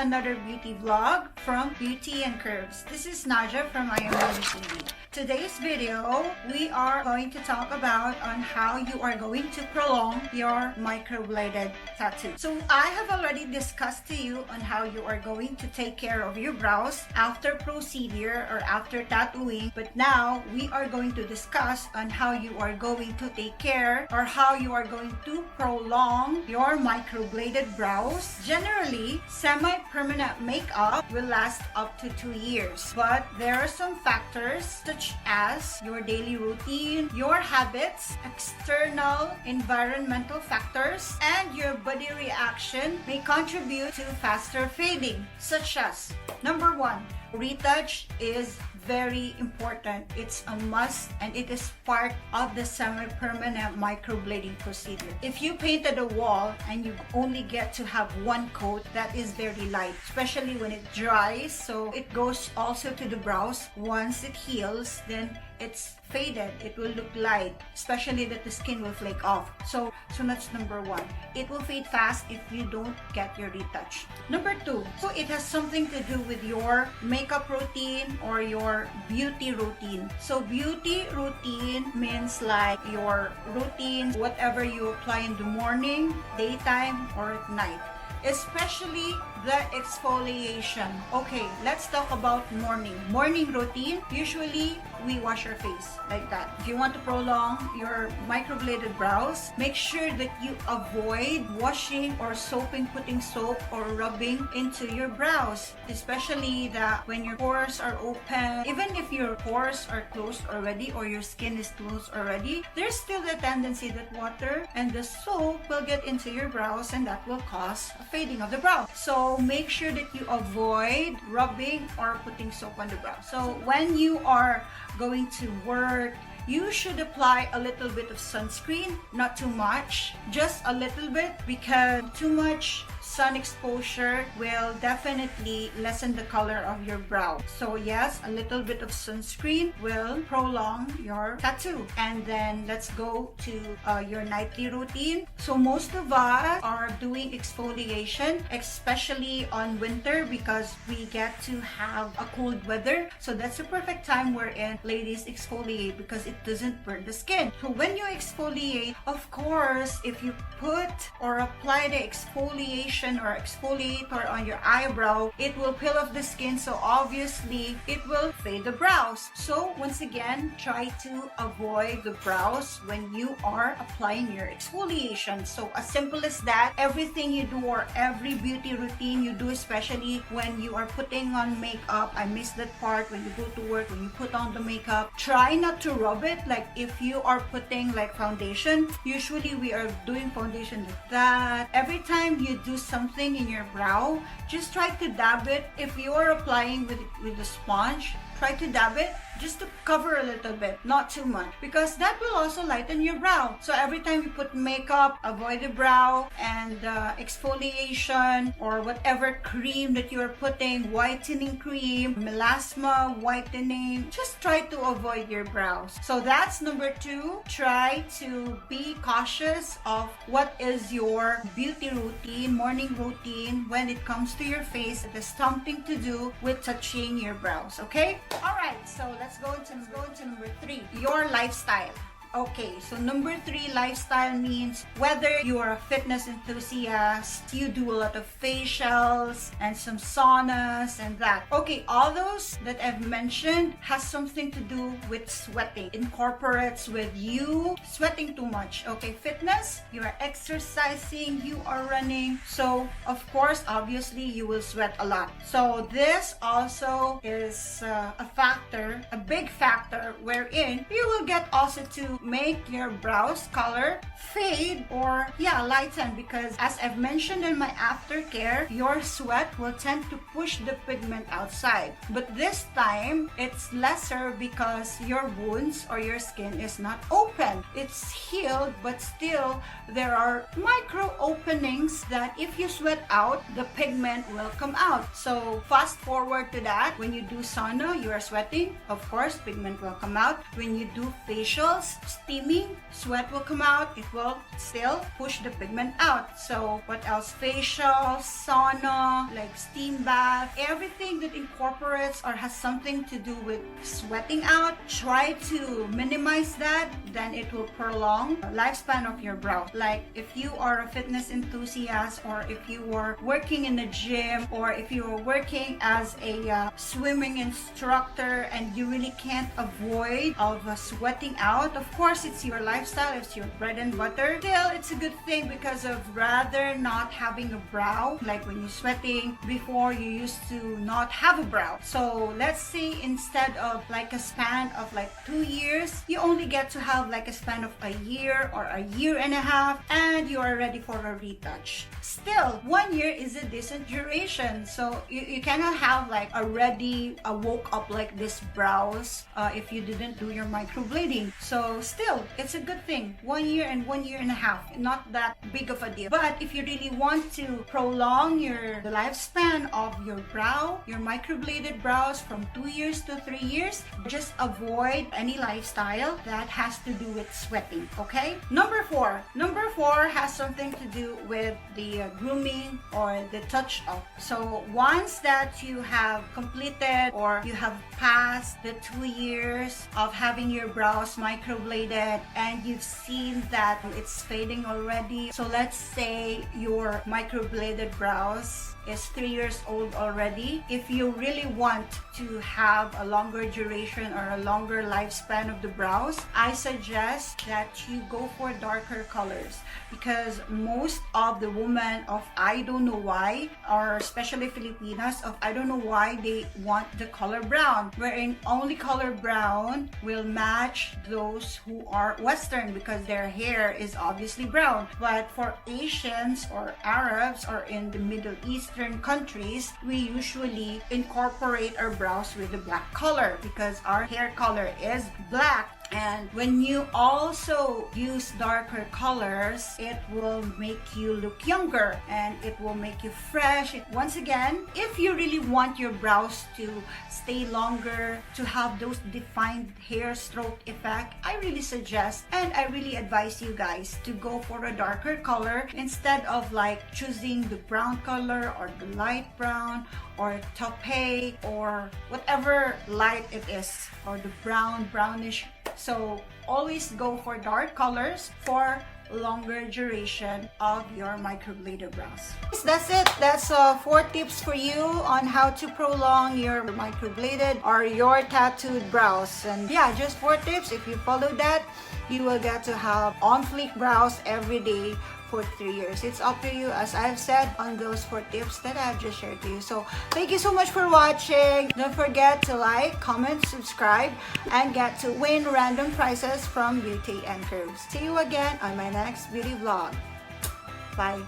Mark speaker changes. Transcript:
Speaker 1: another beauty vlog from BeautayNCurves. This is Naaja from IamNaajaTV. Today's video, we are going to talk about on how you are going to prolong your microbladed tattoo. So I have already discussed to you on how you are going to take care of your brows after procedure or after tattooing, but now we are going to discuss on how you are going to take care or how you are going to prolong your microbladed brows. Generally, semi-permanent makeup will last up to 2 years, but there are some factors such as your daily routine, your habits, external environmental factors, and your body reaction may contribute to faster fading, such as number 1, retouch is very important. It's a must and it is part of the semi-permanent microblading procedure. If you painted a wall and you only get to have one coat, that is very light, especially when it dries, so it goes also to the brows. Once it heals, then it's faded, it will look light, especially that the skin will flake off. So that's number 1. It will fade fast if you don't get your retouch. Number 2, so it has something to do with your makeup routine or your beauty routine. So beauty routine means like your routine, whatever you apply in the morning, daytime, or at night. Especially the exfoliation. Okay, let's talk about morning routine. Usually we wash our face like that. If you want to prolong your microbladed brows, make sure that you avoid washing or putting soap or rubbing into your brows, especially that when your pores are open. Even if your pores are closed already or your skin is closed already, there's still the tendency that water and the soap will get into your brows and that will cause a fading of the brow. So make sure that you avoid rubbing or putting soap on the brow. So when you are going to work, you should apply a little bit of sunscreen, not too much, just a little bit, because too much sun exposure will definitely lessen the color of your brow. So yes, a little bit of sunscreen will prolong your tattoo. And then let's go to your nightly routine. So most of us are doing exfoliation, especially on winter, because we get to have a cold weather. So that's the perfect time wherein ladies exfoliate because it doesn't burn the skin. So when you exfoliate, of course, if you put or apply the exfoliation or exfoliator on your eyebrow, it will peel off the skin, so obviously it will fade the brows. So once again, try to avoid the brows when you are applying your exfoliation. So as simple as that, everything you do or every beauty routine you do, especially when you are putting on makeup, I missed that part, when you go to work, when you put on the makeup, try not to rub it. Like if you are putting like foundation, usually we are doing foundation like that. Every time you do something in your brow, just try to dab it. If you are applying with a sponge, try to dab it just to cover a little bit, not too much, because that will also lighten your brow. So every time you put makeup, avoid the brow and exfoliation or whatever cream that you are putting, whitening cream, melasma, whitening, just try to avoid your brows. So that's number 2. Try to be cautious of what is your beauty routine, morning routine when it comes to your face. It has something to do with touching your brows, okay? Alright, so let's go into number 3, your lifestyle. Okay, so number 3, lifestyle means whether you are a fitness enthusiast, you do a lot of facials and some saunas and that. Okay, all those that I've mentioned has something to do with sweating. Incorporates with you sweating too much. Okay, fitness, you are exercising, you are running. So, of course, obviously, you will sweat a lot. So, this also is a factor, a big factor, wherein you will get also to make your brows color fade or lighten, because as I've mentioned in my aftercare, your sweat will tend to push the pigment outside. But this time, it's lesser because your wounds or your skin is not open. It's healed, but still there are micro openings that if you sweat out, the pigment will come out. So fast forward to that, when you do sauna, you are sweating, of course, pigment will come out. When you do facials, steaming, sweat will come out. It will still push the pigment out. So what else? Facial, sauna, like steam bath, everything that incorporates or has something to do with sweating out, try to minimize that. Then it will prolong the lifespan of your brow. Like if you are a fitness enthusiast, or if you were working in a gym, or if you were working as a swimming instructor and you really can't avoid of sweating out, of course it's your lifestyle, it's your bread and butter. Still, it's a good thing because of rather not having a brow. Like when you're sweating, before you used to not have a brow. So let's say instead of like a span of like 2 years, you only get to have like a span of a year or a year and a half, and you are ready for a retouch. Still, 1 year is a decent duration. So you cannot have like already woke up like this brows if you didn't do your microblading. So still, it's a good thing. 1 year and 1 year and a half, not that big of a deal. But if you really want to prolong the lifespan of your brow, your microbladed brows from 2 years to 3 years, just avoid any lifestyle that has to do with sweating, okay? Number four has something to do with the grooming or the touch up. So once that you have completed or you have passed the 2 years of having your brows microbladed and you've seen that it's fading already, so let's say your microbladed brows is 3 years old already. If you really want to have a longer duration or a longer lifespan of the brows, I suggest that you go for darker colors, because most of the women of I don't know why, or especially Filipinas of I don't know why, they want the color brown, wherein only color brown will match those who are Western because their hair is obviously brown. But for Asians or Arabs or in the Middle Eastern countries, we usually incorporate our brows with the black color because our hair color is black. And when you also use darker colors, it will make you look younger and it will make you fresh. Once again, if you really want your brows to stay longer, to have those defined hair stroke effect, I really suggest and I really advise you guys to go for a darker color instead of like choosing the brown color or the light brown or taupe or whatever light it is, or the brownish. So always go for dark colors for longer duration of your microbladed brows. That's it. That's 4 tips for you on how to prolong your microbladed or your tattooed brows. And yeah, just 4 tips. If you follow that, you will get to have on fleek brows every day for 3 years. It's up to you, as I've said, on those 4 tips that I've just shared to you. So thank you so much for watching. Don't forget to like, comment, subscribe, and get to win random prizes from BeautayNCurves. See you again on my next beauty vlog. Bye.